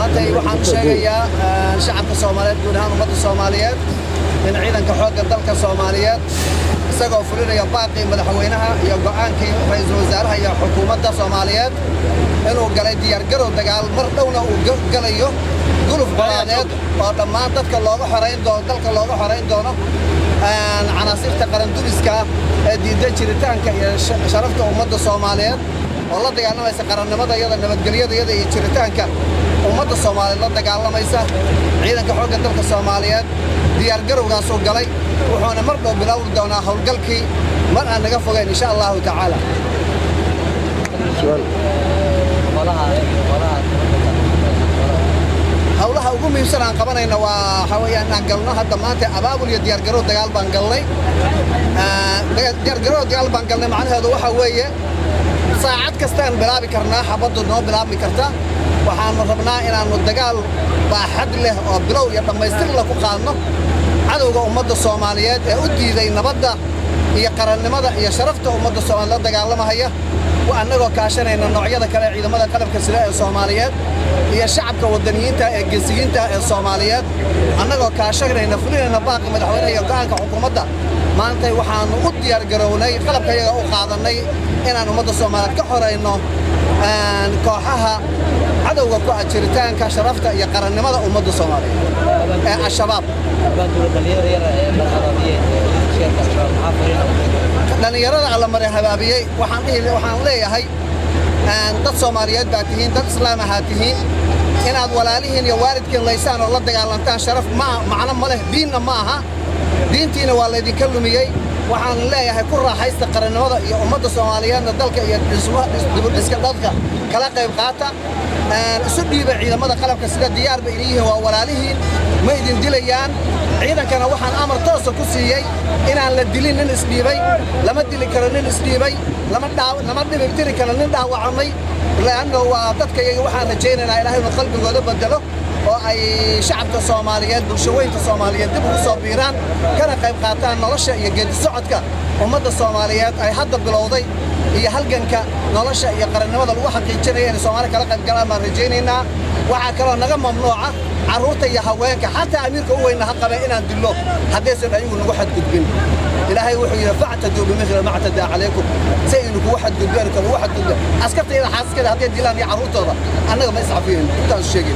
maantay waxaan u sheegayaa shacabka Soomaaliyeed guud ahaan ummadda Soomaaliyeed in ciidanka xoogga dalka Soomaaliyeed isagoo fulinaya baaqii madaxweynaha iyo go'aankii ra'iisul wasaaraha iyo xukuumadda Soomaaliyeed inuu galay diyaar garow dagaal mar dhowna uu galayo guluf balaadeed oo dhammaan dadka looga xoreyn doono canaasirta qaranduliska ee diiday jiritaanka iyo sharafta ummadda Soomaaliyeed oo la dagaalamaysa qarannimada iyada nabadgelyada iyada iyo jiritaanka ummadda Soomaaliyeed la dagaalamaysa ciidanka xoogga dalka Soomaaliyeed diyaar garowgaas uu galay wuxuuna mar dhow bilaawi doonaa howlgalkii mar aan naga fogeyn insha Allahu tacaala hawlaha ugu muhiimsan aan qabanayna waa xawayaan aan galno hadda maanta abaabul iyo diyaar garow dagaal baan galnay macnaheedu waxa weeye saacad kasta aan bilaabi karnaa xabaddu noo bilaabi karta waxaan rabnaa inaanu dagaal baaxad leh oo bilow iyo dhammaystir la ku qaadno cadowga ummadda Soomaaliyeed ee u diiday nabadda iyo qarannimada iyo sharafta ummadda Soomaaliyeed la dagaalamaya annagoo kaashanayna noocyada kale ciidamada qalabka sida ee Soomaaliyeed iyo shacabka wadaniyiinta ee geesiyiinta ee Soomaaliyeed annagoo kaashanayna fulinayna baaqi madaxweynaha iyo go'aanka xukuumadda maanta waxaanu u diyaar garownay qalabkayaga u qaadanay inaan ummadda Soomaaliyeed ka xoreyno kooxaha cadowga ku jiritaanka sharafta iyo qarannimada ummadda Soomaaliyeed ee al-shabaab dhalinyarada alla maray habaabiyay waxaan leeyahay dad Soomaaliyeed baa tihiin dad islaam ah tihiin inaad walaalihiin iyo waalidkiin laysaan oo la dagaalantaan sharaf macna ma leh diinna ma aha diintiina waa la idinka lumiyay waxaan leeyahay ku raaxaysta qarannimada iyo ummadda Soomaaliyeedna dalka iyo dibudhiska dadka kala qayb qaata isu dhiiba ciidamada qalabka sida diyaar bay yihiin waa walaalihiin ma idin dilayaan ciidankana waxaan amar toos ku siiyay inaan la dilin nin isdhiibay lama dili karo nin isdhiibay lama dhibtiri karo nin dhaawacmay laano waa dadka iyaga waxaan rajaynaynaa Ilaahay inuu qalbigooda bedelo oo ay shacabka Soomaaliyeed bulshooyinka Soomaaliyeed dib ugu soo biiraan kana qayb qaataan nolosha iyo geedi socodka ummadda Soomaaliyeed ay hadda bilowday iyo halganka nolosha iyo qarannimada lagu xaqiijinayo in Soomaaliya kala qayb galaan ma rajaynaynaa waxa kale oo naga mamnuuca carruurta iyo haweenka xataa amiirka u weyna ha qabeen inaan dilo haddaysan ayagu nagu xadgudbin ilaahay wuxuu yidhi factaduu bimithli ma ctadaa calaykum si aynu kugu xadgudbeen askarta iyada xaasaskada hadday dilaan iyo carruurtooda annaga ma iscafiyeen intaas sheegay